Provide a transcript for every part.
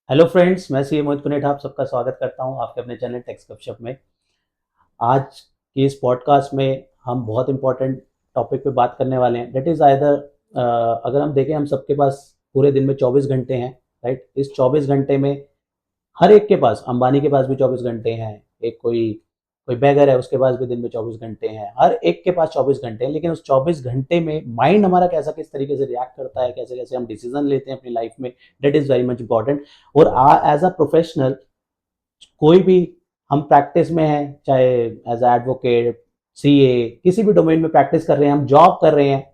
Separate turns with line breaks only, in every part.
Hello friends, मैं सी मोहित पुनेठ आप सबका स्वागत करता हूं आपके अपने चैनल टेक्स गपशप में। आज की इस पॉडकास्ट में हम बहुत इंपॉर्टेंट टॉपिक पे बात करने वाले हैं। दैट इज़ आइदर अगर हम देखें, हम सबके पास पूरे दिन में 24 घंटे हैं, राइट। इस 24 घंटे में हर एक के पास, अंबानी के पास भी 24 घंटे हैं, एक कोई कोई बैगर है उसके पास भी दिन में 24 घंटे हैं, हर एक के पास 24 घंटे हैं। लेकिन उस 24 घंटे में माइंड हमारा कैसा किस तरीके से रिएक्ट करता है, कैसे कैसे हम डिसीजन लेते हैं अपनी लाइफ में, that is very much important. और एज अ प्रोफेशनल, कोई भी हम प्रैक्टिस में हैं, चाहे एज एडवोकेट, सीए, किसी भी डोमेन में प्रैक्टिस कर रहे हैं, हम जॉब कर रहे हैं,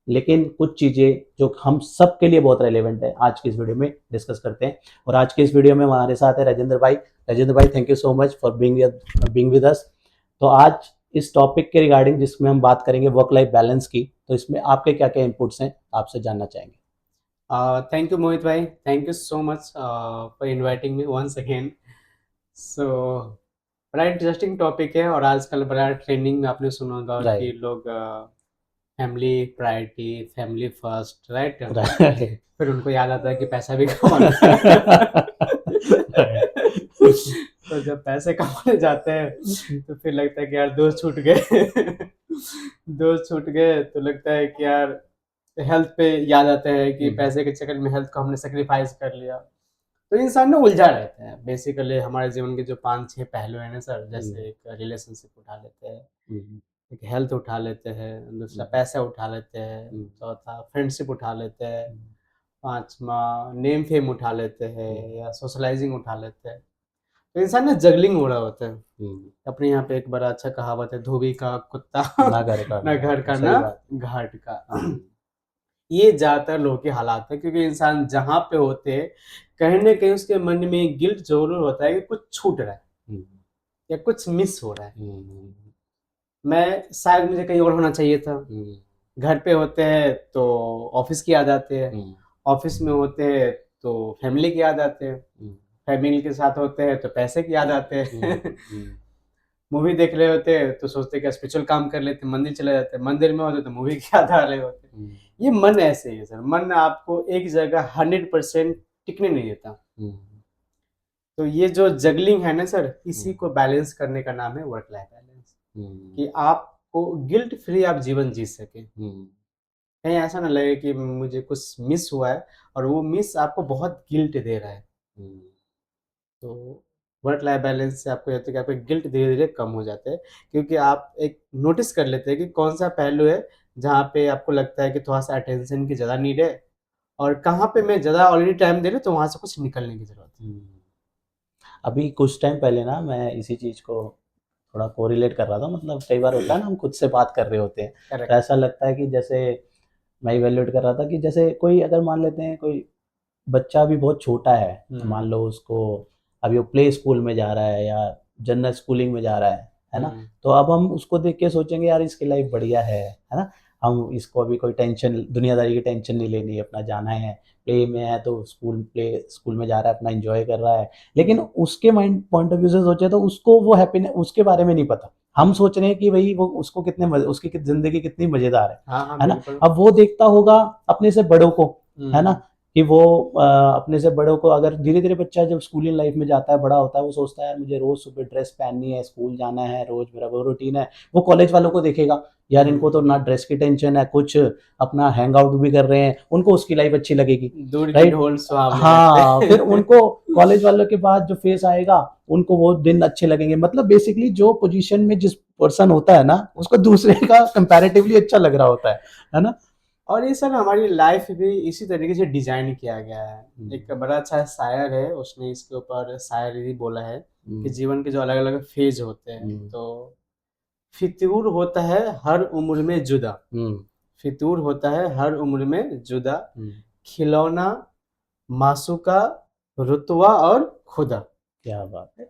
लेकिन कुछ चीज़ें जो हम सब के लिए बहुत रेलेवेंट है, आज की इस वीडियो में डिस्कस करते हैं। और आज के इस वीडियो में हमारे साथ है राजेंद्र भाई। राजेंद्र भाई, thank you so much for being with us. तो आज इस टॉपिक के रिगार्डिंग जिसमें हम बात करेंगे वर्क लाइफ बैलेंस की, तो इसमें आपके क्या क्या इनपुट्स हैं, आपसे जानना चाहेंगे।
Thank you, Mohit bhai. Thank you so much for inviting me once again. So, बड़ा इंटरेस्टिंग टॉपिक है और आजकल बड़ा ट्रेंडिंग में आपने सुना होगा कि
राइट।
लोग family priority, family first, right?
Right.
फिर उनको याद आता है कि पैसा भी कमाना है। तो जब पैसे कमाने जाते हैं तो फिर लगता है कि यार दोस्त छूट गए। दोस्त छूट गए तो लगता है कि यार हेल्थ पे याद आता है कि पैसे के चक्कर में हेल्थ को हमने सेक्रीफाइस कर लिया। तो इंसान ना उलझा रहता है। बेसिकली हमारे जीवन के जो 5-6 पहलू हैं ना सर, जैसे एक रिलेशनशिप उठा लेते हैं, एक हेल्थ उठा लेते हैं, दूसरा पैसा उठा लेते हैं, चौथा फ्रेंडशिप उठा लेते हैं, पाँचवा नेम फेम उठा लेते हैं या सोशलाइजिंग उठा लेते हैं। तो इंसान ना जगलिंग हो रहा होता है। अपने यहाँ पे एक बड़ा अच्छा कहावत है, धोबी का कुत्ता
ना घर का
ना
ना
घर
बात,
का
सही
ना
बात।
घाट का। ये ज़्यादातर लोगों के हालात है, क्योंकि इंसान जहाँ पे होते हैं कहीं न कहीं उसके मन में गिल्ट ज़रूर होता है कि कुछ छूट रहा है या कुछ मिस हो रहा है। मैं शायद मुझे कहीं और होना चाहिए था। घर पे होते हैं तो ऑफ़िस की याद आती है, ऑफ़िस में होते हैं तो फैमिली की याद आते हैं, फैमिली के साथ होते हैं तो पैसे की याद आते हैं। मूवी देख रहे होते हैं तो सोचते हैं कि स्पिरिचुअल काम कर लेते हैं, मंदिर चले जाते हैं, मंदिर में होते तो मूवी की याद आ रहे होते हैं। ये मन ऐसे ही है सर, मन आपको एक जगह 100% टिकने नहीं देता। तो ये जो जगलिंग है ना सर, इसी को बैलेंस करने का नाम है वर्क लाइफ बैलेंस। कि आपको गिल्ट फ्री आप जीवन जी सके, कहीं ऐसा ना लगे कि मुझे कुछ मिस हुआ है और वो मिस आपको बहुत गिल्ट दे रहा है। तो वर्क लाइफ बैलेंस से आपको ये होता है कि आपका गिल्ट धीरे-धीरे कम हो जाता है, क्योंकि आप एक नोटिस कर लेते हैं कि कौन-सा पहलू है, जहाँ पे आपको लगता है कि थोड़ा-सा अटेंशन की ज़्यादा नीड है और कहाँ पे मैं ज़्यादा ऑलरेडी टाइम दे रहा हूँ, तो वहाँ से कुछ निकलने की ज़रूरत है।
अभी कुछ टाइम पहले ना मैं इसी चीज़ को थोड़ा कोरिलेट कर रहा था। मतलब कई बार होता है ना, हम खुद से बात कर रहे होते हैं, तो
करेक्ट।
ऐसा लगता है कि जैसे मैं इवैल्यूएट कर रहा था कि जैसे कोई, अगर मान लेते हैं कोई बच्चा अभी बहुत छोटा है, मान लो उसको अभी वो प्ले स्कूल में जा रहा है या जनरल स्कूलिंग में जा रहा है ना? तो अब हम उसको देख के सोचेंगे यार इसकी लाइफ बढ़िया है ना? हम इसको अभी कोई टेंशन, दुनियादारी की टेंशन नहीं लेनी है, अपना जाना है, प्ले में है तो प्ले स्कूल में जा रहा है, अपना एन्जॉय कर रहा है। लेकिन उसके माइंड पॉइंट ऑफ व्यू से सोचे तो उसको वो हैप्पीनेस उसके बारे में नहीं पता। हम सोच रहे हैं कि भई वो उसको कितने मज़े, उसकी ज़िंदगी कितनी मज़ेदार
हाँ, हाँ,
है ना?
बिल्कुल।
अब वो देखता होगा अपने से बड़ों को, है ना?
हुँ,
कि वो अपने से बड़ों को, अगर धीरे-धीरे बच्चा जब स्कूलिंग लाइफ में जाता है, बड़ा होता है, वो सोचता है यार मुझे रोज़ सुबह ड्रेस पहननी है, स्कूल जाना है, रोज़ मेरा वो रूटीन है। वो कॉलेज वालों को देखेगा, यार इनको तो ना ड्रेस की टेंशन है, कुछ अपना हैंग आउट भी कर रहे हैं, उनको उसकी लाइफ अच्छी लगेगी,
दूर की
राइट?
ढोल सुहावने लगते
हाँ, फिर
हैं।
उनको कॉलेज वालों के बाद जो फेज़ आएगा, उनको वो दिन अच्छे लगेंगे। मतलब बेसिकली जो पोज़ीशन में जिस पर्सन होता है ना, उसको दूसरे का कंपैरेटिवली अच्छा लग रहा होता है ना?
और ये सर हमारी लाइफ भी इसी तरीके से डिजाइन किया गया है। एक बड़ा अच्छा शायर है, उसने इसके ऊपर शायरी बोला है कि जीवन के जो अलग अलग फेज होते हैं, तो फितूर होता है हर उम्र में जुदा, फितूर होता है हर उम्र में जुदा, खिलौना मासूका रुतवा और खुदा।
क्या बात है!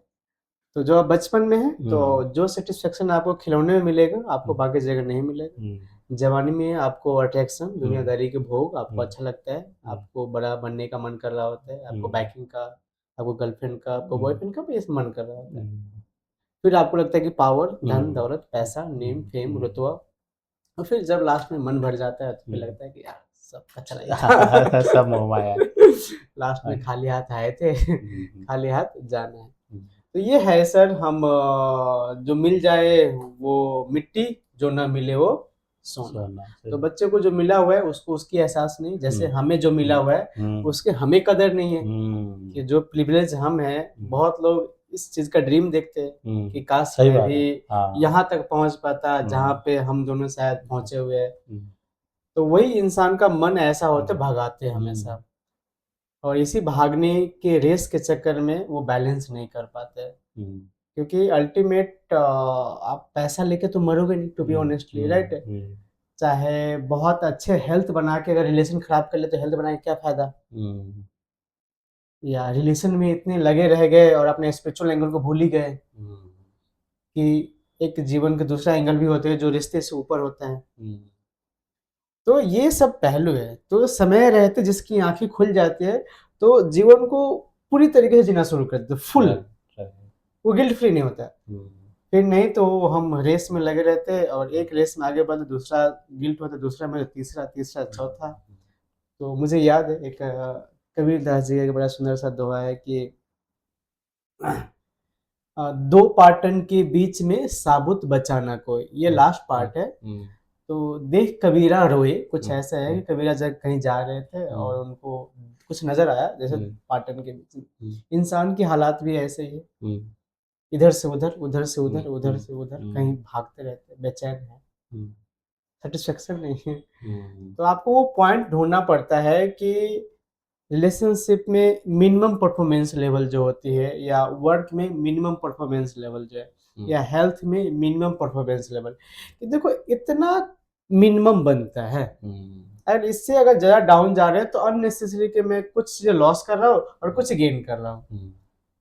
तो जो आप बचपन में है तो जो सेटिस्फेक्शन आपको खिलौने में मिलेगा, आपको बाकी जगह नहीं मिलेगा। जवानी में आपको अट्रैक्शन, दुनियादारी के भोग आपको अच्छा लगता है, आपको बड़ा बनने का मन कर रहा होता है, आपको बाइकिंग का, आपको गर्लफ्रेंड का, आपको बॉयफ्रेंड का भी ऐसे मन कर रहा होता है। फिर आपको लगता है कि पावर, धन दौलत, पैसा, नेम फेम, रुतबा, और फिर जब लास्ट में मन भर जाता है तो फिर लगता है कि यार सब कचरा ही था।
सब मोह माया है।
लास्ट में
हाँ।
खाली हाथ आए थे,
हम्म,
खाली हाथ जाना है।
हम्म,
तो ये है सर, हम जो मिल जाए वो मिट्टी, जो ना मिले वो सोना।
सोना
तो
सही।
बच्चे को जो मिला हुआ है उसको उसकी एहसास नहीं, जैसे
हम्म,
हमें जो मिला हुआ है
हम्म,
उसके हमें कदर नहीं है।
हम्म,
कि जो प्रिविलेज हम हैं,
हम्म,
बहुत लोग इस चीज का ड्रीम देखते हैं कि काश
सही
मैं
बात
भी
है। हाँ।
यहाँ तक पहुंच पाता जहाँ
हम्म,
पे हम दोनों शायद
हम्म,
पहुंचे हुए हैं।
हम्म,
तो वही इंसान का मन ऐसा होता है,
हम्म,
भगाते हैं
हम्म,
हमेशा। और इसी भागने के रेस के चक्कर में वो बैलेंस नहीं कर पाते हैं।
हम्म,
क्योंकि अल्टीमेट आप पैसा लेके तो मरोगे नहीं, to be
hmm,
honestly, right.
Hmm,
चाहे बहुत अच्छे हेल्थ बना के अगर रिलेशन खराब कर ले तो हेल्थ बना के क्या फायदा।
हम्म,
या रिलेशन में इतने लगे रह गए और अपने स्पिरिचुअल एंगल को भूल ही गए
हम्म,
कि एक जीवन के दूसरा एंगल भी होते हैं जो रिश्ते से ऊपर होते हैं।
हम्म,
तो ये सब पहलू है। तो समय रहते जिसकी आंखें खुल जाती है तो जीवन को पूरी तरीके से जीना शुरू कर देते, फुल।
right, right,
वो गिल्ट फ्री नहीं होता है।
हम्म,
फिर नहीं तो हम रेस में लगे रहते हैं और एक रेस में आगे बढ़ते दूसरा गिल्ट होता है, दूसरा में तीसरा, तीसरा चौथा। तो मुझे याद है एक कबीरदास जी का एक बड़ा सुंदर सा दोहा है कि दो पाटन के बीच में साबुत बचा ना कोई, ये लास्ट पार्ट है।
हम्म,
तो देख कबीरा रोए, कुछ
हम्म,
ऐसा है कि कबीरा जब कहीं जा रहे थे और
हम्म,
उनको कुछ नजर आया, जैसे
हम्म,
पाटन के बीच में।
हम्म,
इंसान की हालात भी ऐसे ही है,
हम्म,
इधर से उधर, उधर से
हम्म,
उधर, उधर से उधर, कहीं भागते रहते हैं, बेचैन है,
हम्म,
सेटिस्फेक्शन नहीं है।
हम्म,
तो आपको वो पॉइंट ढूंढना पड़ता है कि रिलेशनशिप में मिनिमम परफॉर्मेंस लेवल जो होती है, या वर्क में मिनिमम परफॉर्मेंस लेवल जो है, या हेल्थ में मिनिमम परफॉर्मेंस लेवल, कि देखो इतना मिनिमम बनता है। और इससे अगर ज़्यादा डाउन जा रहे हैं तो अननेसेसरी के मैं कुछ चीज़ें लॉस कर रहा हूँ और कुछ गेन कर रहा हूँ,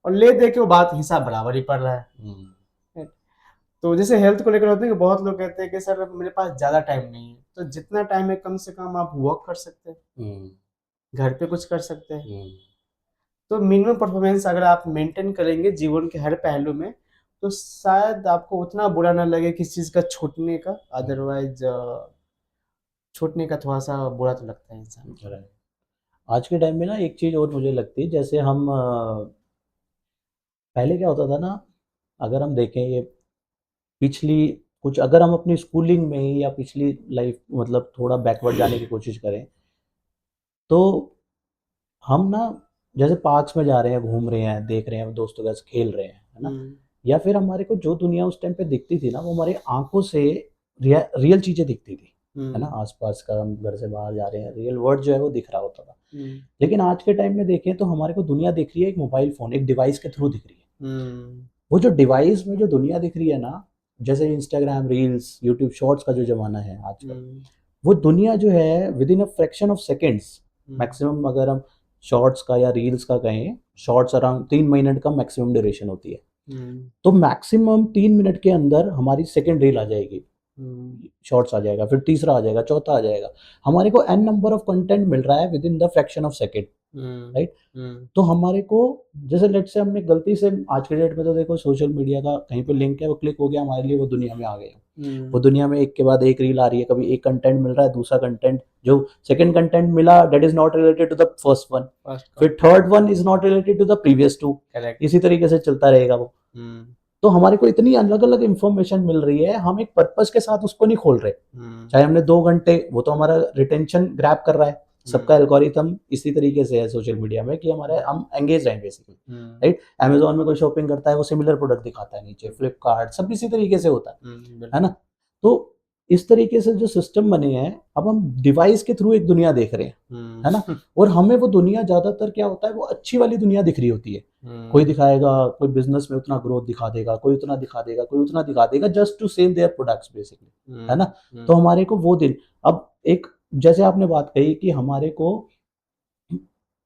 और ले दे के वो बात हिसाब बराबर ही पड़ रहा है। तो जैसे हेल्थ को लेकर होते हैं कि बहुत लोग कहते हैं कि सर मेरे पास ज़्यादा टाइम नहीं है, तो जितना टाइम है कम से कम आप वॉक कर सकते हैं, घर पे कुछ कर सकते हैं। तो मिनिमम परफॉर्मेंस अगर आप मेंटेन करेंगे जीवन के हर पहलू में, तो शायद आपको उतना बुरा ना लगे किसी चीज़ का छूटने का। अदरवाइज छूटने का थोड़ा सा बुरा तो लगता है इंसान को।
right. आज के टाइम में ना एक चीज़ और मुझे लगती है, जैसे हम पहले क्या होता था ना, अगर हम देखें ये पिछली कुछ, अगर हम अपनी स्कूलिंग में ही या पिछली लाइफ मतलब थोड़ा बैकवर्ड जाने की कोशिश करें, तो हम ना जैसे पार्क्स में जा रहे हैं, घूम रहे हैं, देख रहे हैं दोस्तों के साथ खेल रहे हैं, है ना।
हम्म,
या फिर हमारे को जो दुनिया उस टाइम पे दिखती थी ना, वो हमारी आंखों से रियल चीज़ें दिखती थी, है ना। आसपास का, हम घर से बाहर जा रहे हैं, रियल वर्ल्ड जो है वो दिख रहा होता था। लेकिन आज के टाइम में देखें तो हमारे को दुनिया दिख रही है एक मोबाइल फ़ोन, एक डिवाइस के थ्रू दिख रही है। वो जो डिवाइस में जो दुनिया दिख रही है ना, जैसे इंस्टाग्राम रील्स, यूट्यूब शॉर्ट्स का जो ज़माना है आजकल, वो दुनिया जो है with in a fraction of seconds, maximum अगर हम शॉर्ट्स का या रील्स का कहें, शॉर्ट्स अराउंड 3 मिनट का मैक्सिमम ड्यूरेशन होती है। तो मैक्सिमम 3 मिनट के अंदर हमारी सेकेंड रील आ जाएगी, शॉर्ट्स आ जाएगा, फिर तीसरा आ जाएगा, चौथा आ जाएगा। हमारे को एन नंबर ऑफ कंटेंट मिल रहा है with in the fraction of second, right. तो हमारे को, जैसे लेट से हमने गलती से, आज के डेट में तो देखो सोशल मीडिया का कहीं पे लिंक है, वो क्लिक हो गया, हमारे लिए वो दुनिया में आ गए। वो दुनिया में एक के बाद एक रील आ रही है, कभी एक कंटेंट मिल रहा है, दूसरा कंटेंट, जो सेकंड कंटेंट मिला that is not related to the first one, फिर third one is not related to the previous two, इसी तरीके से चलता रहेगा वो। तो हमारे को इतनी अलग अलग इंफॉर्मेशन मिल रही है, हम एक पर्पस के साथ उसको नहीं खोल रहे। चाहे हमने 2 घंटे, वो तो हमारा रिटेंशन ग्रैब कर रहा है, सबका एल्गोरिथम इसी तरीके से है सोशल मीडिया में कि हमारे हम एंगेज रहें बेसिकली, राइट। अमेजोन में कोई शॉपिंग करता है, वो सिमिलर प्रोडक्ट दिखाता है नीचे, फ्लिपकार्ट, सब इसी तरीके से होता है ना। तो इस तरीके से जो सिस्टम बने हैं, अब हम डिवाइस के थ्रू एक दुनिया देख रहे हैं, है ना। और हमें वो दुनिया ज्यादातर क्या होता है, वो अच्छी वाली दुनिया दिख रही होती है। कोई दिखाएगा, कोई बिजनेस में उतना ग्रोथ दिखा देगा, कोई उतना दिखा देगा, कोई उतना दिखा देगा, just to sell their products basically, है ना। तो हमारे को वो दिन, अब एक, जैसे आपने बात कही कि हमारे को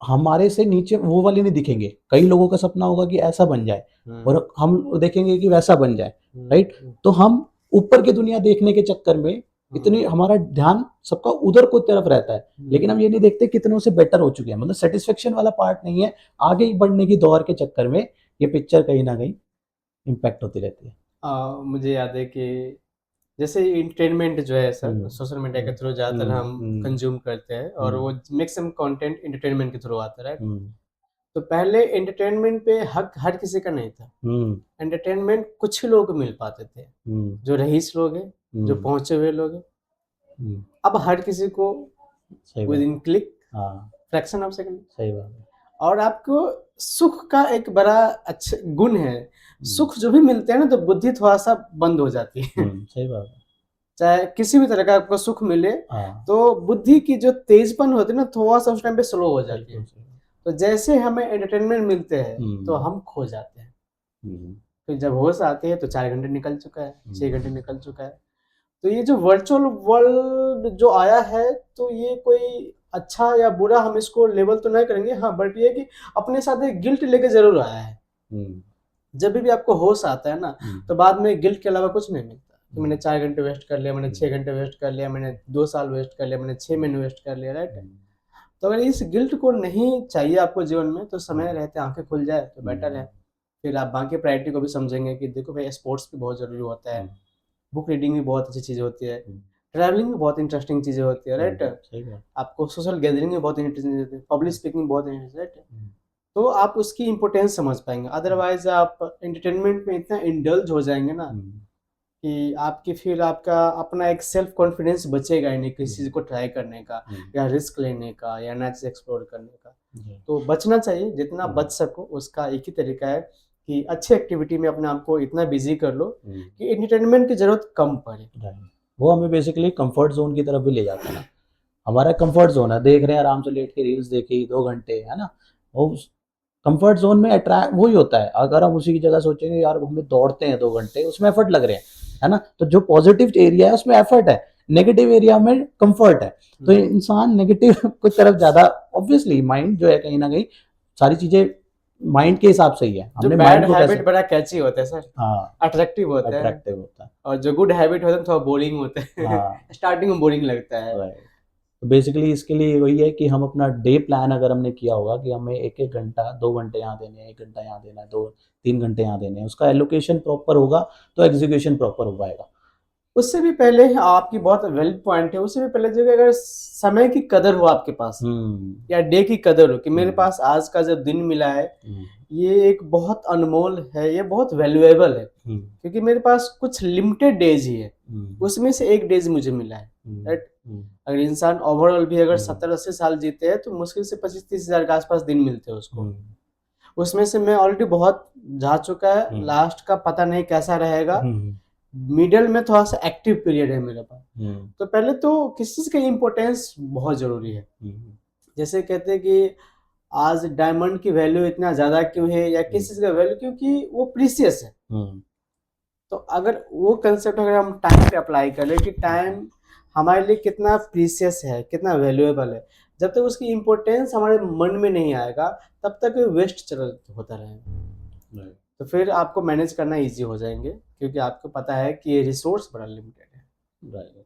हमारे से नीचे वो वाले नहीं दिखेंगे, कई लोगों का सपना होगा कि ऐसा बन जाए, और हम देखेंगे कि वैसा बन जाए, राइट। तो हम ऊपर की दुनिया देखने के चक्कर में इतनी हमारा ध्यान सबका उधर को तरफ रहता है, लेकिन हम ये नहीं देखते कितनों से बेटर हो चुके हैं, मतलब सेटिस्फेक्शन वाला पार्ट नहीं है। आगे ही बढ़ने की दौड़ के चक्कर में ये पिक्चर कहीं ना कहीं इम्पैक्ट होती रहती है।
मुझे याद है कि जैसे एंटरटेनमेंट जो है सर, सोशल मीडिया के थ्रू ज़्यादातर हम कंज्यूम करते हैं, और वो मैक्सिमम कंटेंट एंटरटेनमेंट के थ्रू आता है, राइट? तो पहले एंटरटेनमेंट पे हक हर किसी का नहीं था। एंटरटेनमेंट कुछ ही लोगों को मिल पाते थे, जो रईस लोग हैं, जो पहुंचे हुए लोग हैं। अब हर किसी को with in click, fraction of second.
सही बात है।
और आपको सुख का एक बड़ा अच्छा गुण है, सुख जो भी मिलते हैं ना, तो बुद्धि थोड़ा सा बंद हो जाती है।
सही बात है।
चाहे किसी भी तरह का आपको सुख मिले, तो बुद्धि की जो तेजपन होती है ना, थोड़ा सा उस टाइम पे स्लो हो जाती है। तो जैसे हमें एंटरटेनमेंट मिलते हैं तो हम खो जाते हैं। फिर जब होश आते हैं तो 4 घंटे निकल चुका है, 6 घंटे निकल चुका है। तो ये जो वर्चुअल वर्ल्ड जो आया है, तो ये कोई अच्छा या बुरा हम इसको लेबल तो नहीं करेंगे, हाँ, बट ये कि अपने साथ एक गिल्ट लेके जरूर आया है। जब भी आपको होश आता है ना, तो बाद में गिल्ट के अलावा कुछ नहीं मिलता कि मैंने 4 घंटे वेस्ट कर लिया, मैंने 6 घंटे वेस्ट कर लिया, मैंने 2 साल वेस्ट कर लिया, मैंने 6 महीने वेस्ट कर लिया, राइट? तो अगर इस गिल्ट को नहीं चाहिए आपको जीवन में, तो समय रहते आंखें खुल जाए तो बेटर है। फिर आप बाकी प्रायोरिटी को भी समझेंगे कि देखो भाई, स्पोर्ट्स भी बहुत जरूरी होता है, बुक रीडिंग भी बहुत अच्छी चीज होती है, ट्रैवलिंग भी बहुत इंटरेस्टिंग चीजें होती है, राइट? आपको सोशल गैदरिंग भी बहुत इंटरेस्टिंग होती है, पब्लिक स्पीकिंग बहुत इंटरेस्टिंग, राइट? तो आप उसकी इम्पोर्टेंस समझ पाएंगे। अदरवाइज आप एंटरटेनमेंट में इतना इंडल्ज हो जाएंगे ना कि आपकी फिर आपका अपना एक सेल्फ कॉन्फिडेंस बचेगा ही नहीं किसी चीज को ट्राई करने का, या रिस्क लेने का, या नया चीज एक्सप्लोर करने का। तो बचना चाहिए, जितना बच सको। उसका एक ही तरीका है कि अच्छी एक्टिविटी में अपने आप को इतना बिजी कर लो कि एंटरटेनमेंट की जरूरत कम पड़े।
वो हमें बेसिकली कंफर्ट जोन की तरफ भी ले जाता है ना। हमारा कंफर्ट जोन है, देख रहे हैं आराम से लेट के रील्स देखी 2 घंटे, है ना। वो कंफर्ट जोन में अट्रैक्ट वही होता है। अगर हम उसी की जगह सोचेंगे यार हमें दौड़ते हैं 2 घंटे, उसमें एफर्ट लग रहे हैं, है ना। तो जो पॉजिटिव एरिया है उसमें एफर्ट है, नेगेटिव एरिया में कंफर्ट है। तो इंसान नेगेटिव की तरफ ज्यादा, ऑब्वियसली माइंड जो है कहीं ना कहीं सारी चीजें माइंड के हिसाब से ही है।
जो बैड हैबिट बड़ा कैची होता है सर,
हाँ,
अट्रैक्टिव होता है, और जो गुड हैबिट होता है थोड़ा बोरिंग होता है। स्टार्टिंग में बोरिंग लगता है।
तो बेसिकली इसके लिए वही है कि हम अपना डे प्लान अगर हमने किया होगा कि हमें 1-1 घंटा 2 घंटे यहाँ देने हैं, 1 घंटा यहाँ देना है, 2-3 घंटे यहाँ देने हैं, उसका एलोकेशन प्रॉपर होगा तो एग्जीक्यूशन प्रॉपर हो पाएगा।
उससे भी पहले आपकी बहुत वैलिड पॉइंट है, उससे भी पहले जो अगर समय की कदर हो आपके पास, या डे की कदर हो कि मेरे पास आज का जो दिन मिला है ये एक बहुत अनमोल है, ये बहुत वैल्यूएबल है, क्योंकि मेरे पास कुछ लिमिटेड डेज ही है, उसमें से एक डेज मुझे मिला है, राइट? अगर इंसान ओवरऑल भी अगर 70-80 साल जीते हैं तो मुश्किल से 25-30 हजार के आसपास दिन मिलते हैं उसको। उसमें से मैं ऑलरेडी बहुत जा चुका है, लास्ट का पता नहीं कैसा रहेगा, मिडल में थोड़ा सा एक्टिव पीरियड है मेरे पास। तो पहले तो किसी चीज की इम्पोर्टेंस बहुत जरूरी है। जैसे कहते हैं कि आज डायमंड की वैल्यू इतना ज्यादा क्यों है, या किस चीज का वैल्यू, क्योंकि वो प्रीसियस है। तो अगर वो कंसेप्ट अगर हम टाइम पे अप्लाई कर ले कि टाइम हमारे लिए कितना प्रीसियस है, कितना वैल्यूएबल है, जब तक उसकी इम्पोर्टेंस हमारे मन में नहीं आएगा तब तक वेस्ट चल होता रहेगा। तो फिर आपको मैनेज करना इजी हो जाएंगे, क्योंकि आपको पता है कि ये रिसोर्स बड़ा लिमिटेड है।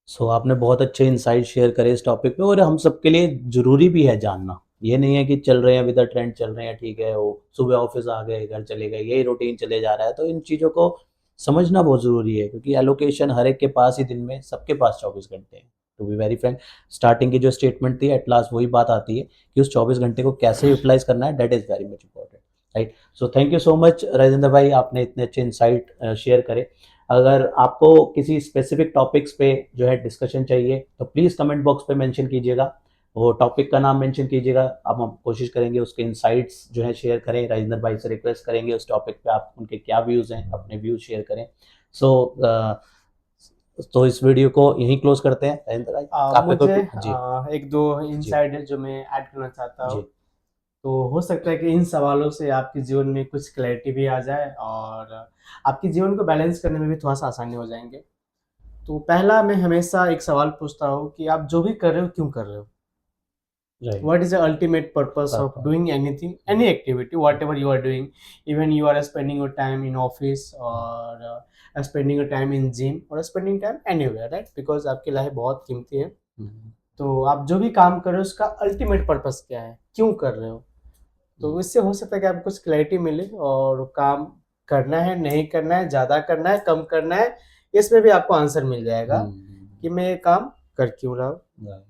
सो आपने बहुत अच्छे इंसाइट शेयर करे इस टॉपिक पे, और हम सबके लिए जरूरी भी है जानना। ये नहीं है कि चल रहे हैं विद द ट्रेंड, चल रहे हैं ठीक है, वो सुबह ऑफिस आ गए घर चले गए, यही रूटीन चले जा रहा है। तो इन चीज़ों को समझना बहुत ज़रूरी है, क्योंकि एलोकेशन हर एक के पास ही दिन में सबके पास 24 घंटे हैं। To be very frank, starting की जो स्टेटमेंट थी एट लास्ट वही बात आती है कि उस 24 घंटे को कैसे यूटिलाइज करना है, that is very much important, right. So thank you so much Rajendra भाई, आपने इतने अच्छे इंसाइट शेयर करे। अगर आपको किसी स्पेसिफिक टॉपिक्स पे जो है डिस्कशन चाहिए तो प्लीज़ कमेंट बॉक्स पे मेंशन कीजिएगा, वो टॉपिक का नाम मेंशन कीजिएगा। अब हम कोशिश करेंगे उसके इंसाइट्स जो है शेयर करें। राजेंद्र भाई से रिक्वेस्ट करेंगे उस टॉपिक पे आप उनके क्या व्यूज़ हैं, अपने व्यूज़ शेयर करें। तो इस वीडियो को यहीं क्लोज करते हैं। राजेंद्र भाई
मुझे एक दो इंसाइट है जो मैं ऐड करना चाहता हूँ। तो हो सकता है कि इन सवालों से आपके जीवन में कुछ क्लैरिटी भी आ जाए, और आपके जीवन को बैलेंस करने में भी थोड़ा सा आसानी हो जाएंगे। तो पहला, मैं हमेशा एक सवाल पूछता हूँ कि आप जो भी कर रहे हो क्यों कर रहे हो? What is the ultimate purpose of doing anything, any activity, whatever you are doing, even you are spending your time in office, or spending your time in gym, or spending time anywhere, right? Because आपकी life बहुत कीमती है। तो आप जो भी काम कर रहे हो उसका अल्टीमेट पर्पस क्या है, क्यों कर रहे हो? तो इससे हो सकता है कि आपको कुछ क्लैरिटी मिले और काम करना है, नहीं करना है, ज़्यादा करना है, कम करना है, इसमें भी आपको आंसर मिल जाएगा कि मैं ये काम कर क्यों रहा हूँ।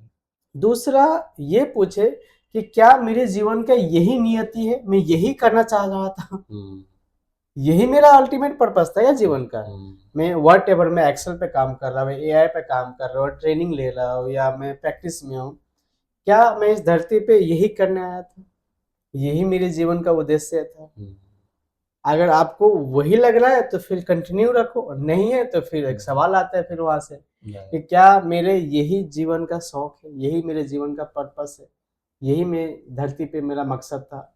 दूसरा ये पूछे कि क्या मेरे जीवन का यही नियति है, मैं यही करना चाह रहा था, यही मेरा अल्टीमेट पर्पस था या जीवन का। मैं व्हाटएवर, मैं एक्सेल पे काम कर रहा हूँ, एआई पे काम कर रहा हूँ, ट्रेनिंग ले रहा हूँ, या मैं प्रैक्टिस में हूँ, क्या मैं इस धरती पे यही करने आया था, यही मेरे जीवन का उद्देश्य था। अगर आपको वही लग रहा है तो फिर कंटिन्यू रखो, नहीं है तो फिर एक सवाल आता है फिर वहां से कि क्या मेरे यही जीवन का शौक है, यही मेरे जीवन का पर्पस है, यही मैं धरती पे मेरा मकसद था।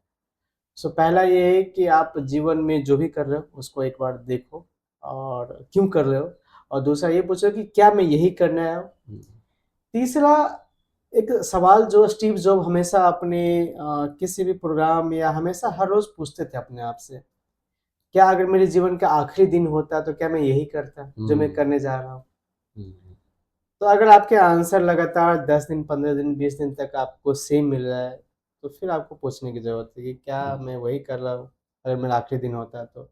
सो पहला ये है कि आप जीवन में जो भी कर रहे हो उसको एक बार देखो और क्यों कर रहे हो, और दूसरा ये पूछो कि क्या मैं यही करने आया हूँ। तीसरा एक सवाल जो स्टीव जॉब हमेशा अपने किसी भी प्रोग्राम या हमेशा हर रोज पूछते थे अपने आप से, क्या अगर मेरे जीवन का आखिरी दिन होता तो क्या मैं यही करता जो मैं करने जा रहा हूँ। तो अगर आपके आंसर लगातार 10 दिन, 15 दिन, 20 दिन तक आपको सेम मिल रहा है तो फिर आपको पूछने की जरूरत है कि क्या मैं वही कर रहा हूँ अगर मेरा आखिरी दिन होता है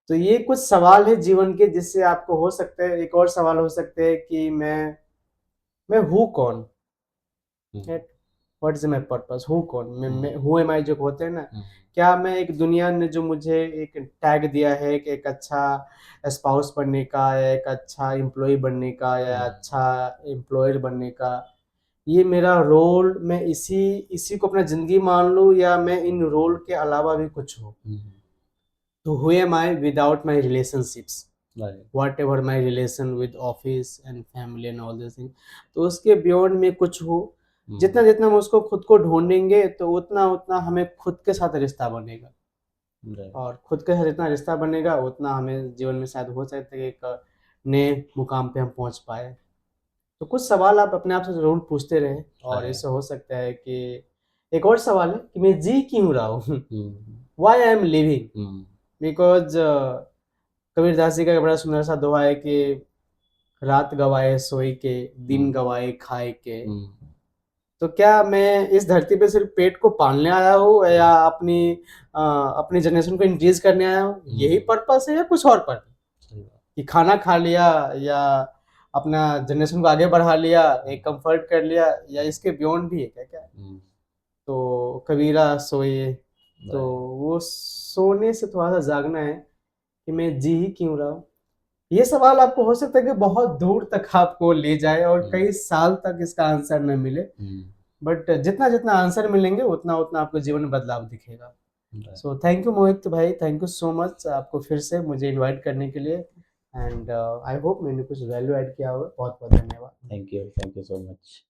तो ये कुछ सवाल है जीवन के जिससे आपको हो सकता है। एक और सवाल हो सकते हैं कि मैं हूँ कौन, व्हाट इज माई पर्पस, हूँ कौन, मैं हु एम आई जो होते हैं ना, क्या मैं एक दुनिया ने जो मुझे एक टैग दिया है कि एक अच्छा स्पाउस बनने का या एक अच्छा एम्प्लॉय बनने का या अच्छा एम्प्लॉयर बनने का, ये मेरा रोल, मैं इसी इसी को अपना जिंदगी मान लूँ या मैं इन रोल के अलावा भी कुछ हूँ। तो who am I without my relationships, what ever my relation with office and family and all this thing, तो उसके बियॉन्ड में कुछ हो। जितना जितना हम उसको खुद को ढूंढेंगे तो उतना उतना हमें खुद के साथ रिश्ता बनेगा, और खुद के साथ जितना रिश्ता बनेगा उतना हमें जीवन में शायद हो सकता है कि एक नए मुकाम पे हम पहुंच पाए। तो कुछ सवाल आप अपने आप से जरूर पूछते रहें, और इससे हो सकता है कि एक और सवाल है कि मैं जी क्यों रहा हूँ, why I am living, because Kabirdas ji का बड़ा सुंदर सा दोहा है कि रात गवाए सोई के, दिन गवाए खाए के। तो क्या मैं इस धरती पे सिर्फ पेट को पालने आया हूँ या अपनी जनरेशन को इंक्रीज करने आया हूँ, यही पर्पस है या कुछ और पर्पस, कि खाना खा लिया या अपना जनरेशन को आगे बढ़ा लिया, एक कंफर्ट कर लिया, या इसके बियॉन्ड भी है क्या क्या। तो कबीरा सोए, तो वो सोने से थोड़ा सा जागना है कि मैं जी ही क्यों रहा हूँ। ये सवाल आपको हो सकता है कि बहुत दूर तक आपको ले जाए और कई साल तक इसका आंसर न मिले, बट जितना जितना आंसर मिलेंगे उतना उतना आपको जीवन में बदलाव दिखेगा। सो थैंक यू मोहित भाई, थैंक यू सो मच आपको फिर से मुझे इनवाइट करने के लिए, एंड आई होप मैंने कुछ वैल्यू ऐड किया होगा। बहुत बहुत धन्यवाद।
Thank you so much.